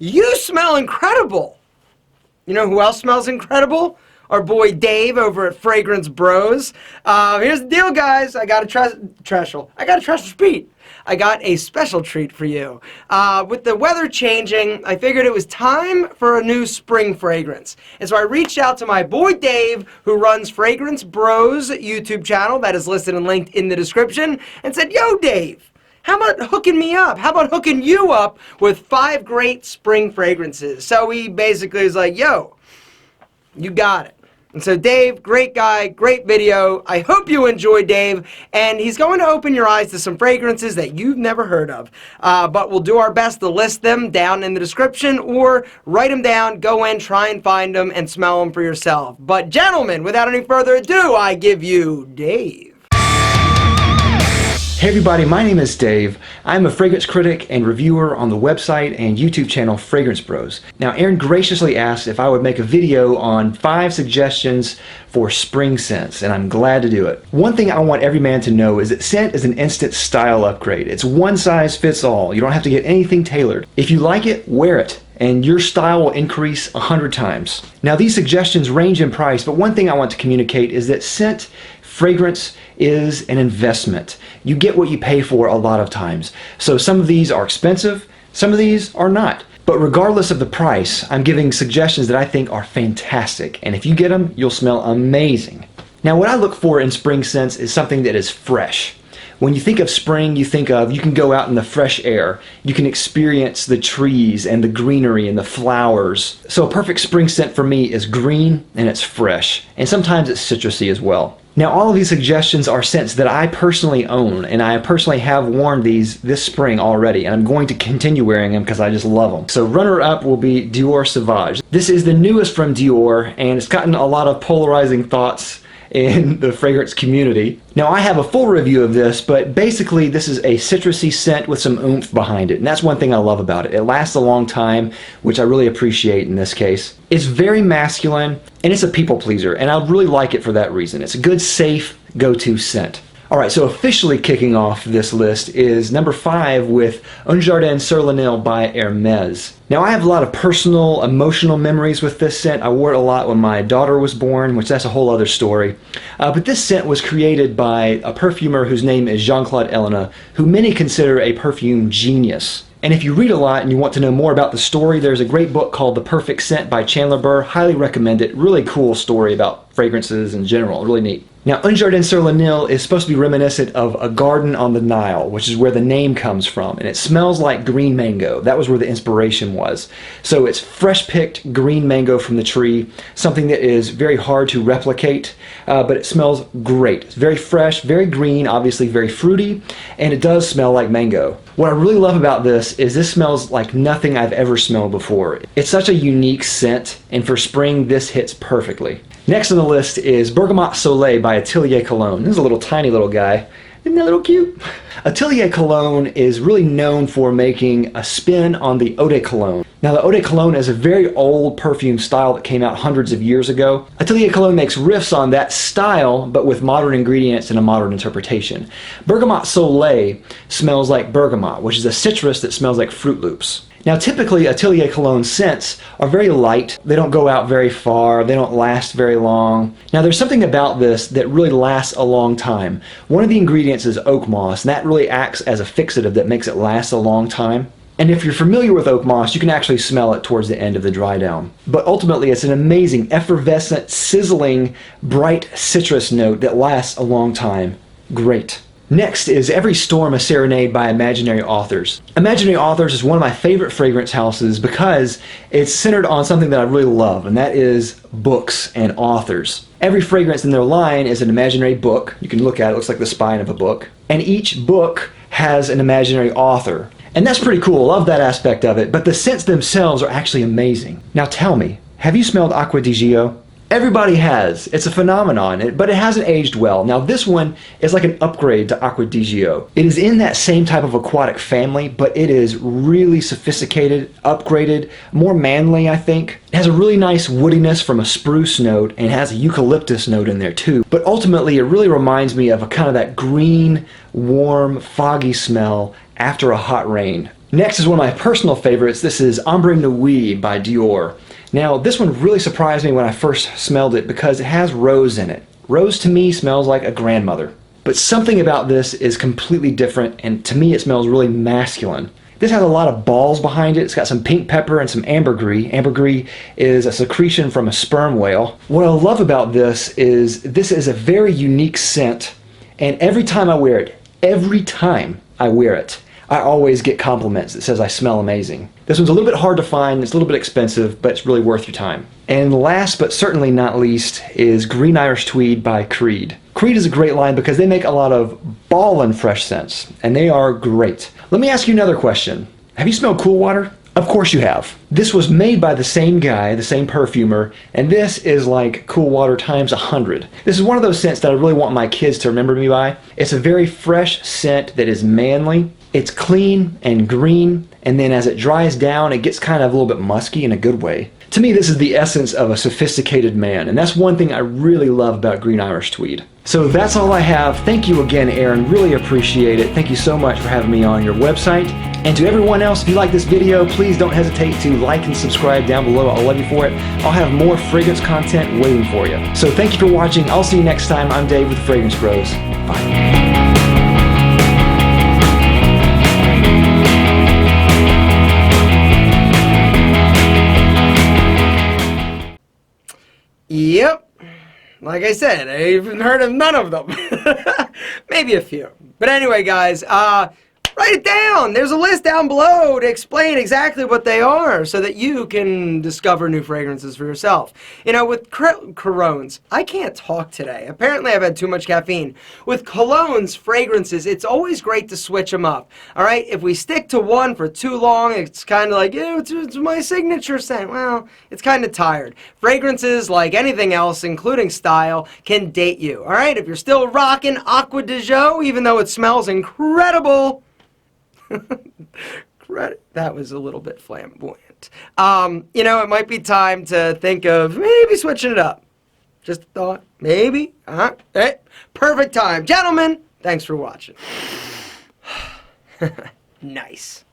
You smell incredible. You know who else smells incredible? Our boy Dave over at Fragrance Bros. Here's the deal, guys. I got a treat. I got a special treat for you. With the weather changing, I figured it was time for a new spring fragrance. And so I reached out to my boy Dave, who runs Fragrance Bros YouTube channel that is listed and linked in the description, and said, "Yo, Dave, how about hooking me up? How about hooking you up with 5 great spring fragrances?" So he basically was like, "Yo, you got it." And so Dave, great guy, great video. I hope you enjoy Dave. And he's going to open your eyes to some fragrances that you've never heard of. But we'll do our best to list them down in the description or write them down, go in, try and find them, and smell them for yourself. But gentlemen, without any further ado, I give you Dave. Hey everybody, my name is Dave. I'm a fragrance critic and reviewer on the website and YouTube channel Fragrance Bros. Now, Aaron graciously asked if I would make a video on 5 suggestions for spring scents, and I'm glad to do it. One thing I want every man to know is that scent is an instant style upgrade. It's one size fits all. You don't have to get anything tailored. If you like it, wear it, and your style will increase 100 times. Now, these suggestions range in price, but one thing I want to communicate is that scent fragrance is an investment. You get what you pay for a lot of times. So some of these are expensive, some of these are not. But regardless of the price, I'm giving suggestions that I think are fantastic. And if you get them, you'll smell amazing. Now, what I look for in spring scents is something that is fresh. When you think of spring, you think of you can go out in the fresh air. You can experience the trees and the greenery and the flowers. So a perfect spring scent for me is green and it's fresh. And sometimes it's citrusy as well. Now, all of these suggestions are scents that I personally own, and I personally have worn these this spring already, and I'm going to continue wearing them because I just love them. So runner-up will be Dior Sauvage. This is the newest from Dior, and it's gotten a lot of polarizing thoughts in the fragrance community. Now, I have a full review of this, but basically this is a citrusy scent with some oomph behind it, and that's one thing I love about it. It lasts a long time, which I really appreciate in this case. It's very masculine, and it's a people pleaser, and I really like it for that reason. It's a good, safe, go-to scent. Alright, so officially kicking off this list is number 5 with Un Jardin sur le Nil by Hermès. Now, I have a lot of personal, emotional memories with this scent. I wore it a lot when my daughter was born, which that's a whole other story. But this scent was created by a perfumer whose name is Jean-Claude Ellena, who many consider a perfume genius. And if you read a lot and you want to know more about the story, there's a great book called The Perfect Scent by Chandler Burr. Highly recommend it. Really cool story about fragrances in general. Really neat. Now, Un Jardin sur le Nil is supposed to be reminiscent of a garden on the Nile, which is where the name comes from, and it smells like green mango. That was where the inspiration was. So it's fresh-picked green mango from the tree, something that is very hard to replicate, but it smells great. It's very fresh, very green, obviously very fruity, and it does smell like mango. What I really love about this is this smells like nothing I've ever smelled before. It's such a unique scent, and for spring, this hits perfectly. Next on the list is Bergamote Soleil by Atelier Cologne. This is a little tiny little guy. Isn't that a little cute? Atelier Cologne is really known for making a spin on the Eau de Cologne. Now, the Eau de Cologne is a very old perfume style that came out hundreds of years ago. Atelier Cologne makes riffs on that style, but with modern ingredients and a modern interpretation. Bergamote Soleil smells like bergamot, which is a citrus that smells like Fruit Loops. Now, typically, Atelier Cologne scents are very light. They don't go out very far. They don't last very long. Now, there's something about this that really lasts a long time. One of the ingredients is oak moss, and that really acts as a fixative that makes it last a long time. And if you're familiar with oak moss, you can actually smell it towards the end of the dry down. But ultimately, it's an amazing, effervescent, sizzling, bright citrus note that lasts a long time. Great. Next is Every Storm a Serenade by Imaginary Authors. Imaginary Authors is one of my favorite fragrance houses because it's centered on something that I really love, and that is books and authors. Every fragrance in their line is an imaginary book. You can look at it, it looks like the spine of a book. And each book has an imaginary author. And that's pretty cool, I love that aspect of it, but the scents themselves are actually amazing. Now tell me, have you smelled Acqua di Gio? Everybody has. It's a phenomenon, but it hasn't aged well. Now this one is like an upgrade to Acqua di Gio. It is in that same type of aquatic family, but it is really sophisticated, upgraded, more manly, I think. It has a really nice woodiness from a spruce note and has a eucalyptus note in there too. But ultimately it really reminds me of a kind of that green, warm, foggy smell after a hot rain. Next is one of my personal favorites. This is Ombre Nuit by Dior. Now, this one really surprised me when I first smelled it because it has rose in it. Rose to me smells like a grandmother. But something about this is completely different, and to me it smells really masculine. This has a lot of balls behind it. It's got some pink pepper and some ambergris. Ambergris is a secretion from a sperm whale. What I love about this is a very unique scent, and every time I wear it, I always get compliments that says I smell amazing. This one's a little bit hard to find, it's a little bit expensive, but it's really worth your time. And last but certainly not least is Green Irish Tweed by Creed. Creed is a great line because they make a lot of ballin' fresh scents, and they are great. Let me ask you another question. Have you smelled Cool Water? Of course you have. This was made by the same guy, the same perfumer, and this is like Cool Water times 100. This is one of those scents that I really want my kids to remember me by. It's a very fresh scent that is manly. It's clean and green, and then as it dries down, it gets kind of a little bit musky in a good way. To me, this is the essence of a sophisticated man, and that's one thing I really love about Green Irish Tweed. So that's all I have. Thank you again, Aaron. Really appreciate it. Thank you so much for having me on your website. And to everyone else, if you like this video, please don't hesitate to like and subscribe down below. I'll love you for it. I'll have more fragrance content waiting for you. So thank you for watching. I'll see you next time. I'm Dave with the Fragrance Bros. Bye. Yep. Like I said, I even heard of none of them. Maybe a few. But anyway, guys, write it down. There's a list down below to explain exactly what they are so that you can discover new fragrances for yourself. You know, with colognes, I can't talk today. Apparently, I've had too much caffeine. With colognes, fragrances, it's always great to switch them up. All right? If we stick to one for too long, it's kind of like, ew, it's my signature scent. Well, it's kind of tired. Fragrances, like anything else, including style, can date you. All right? If you're still rocking Acqua di Gio, even though it smells incredible, that was a little bit flamboyant. You know, it might be time to think of maybe switching it up. Just a thought. Maybe. Hey, perfect time. Gentlemen, thanks for watching. Nice.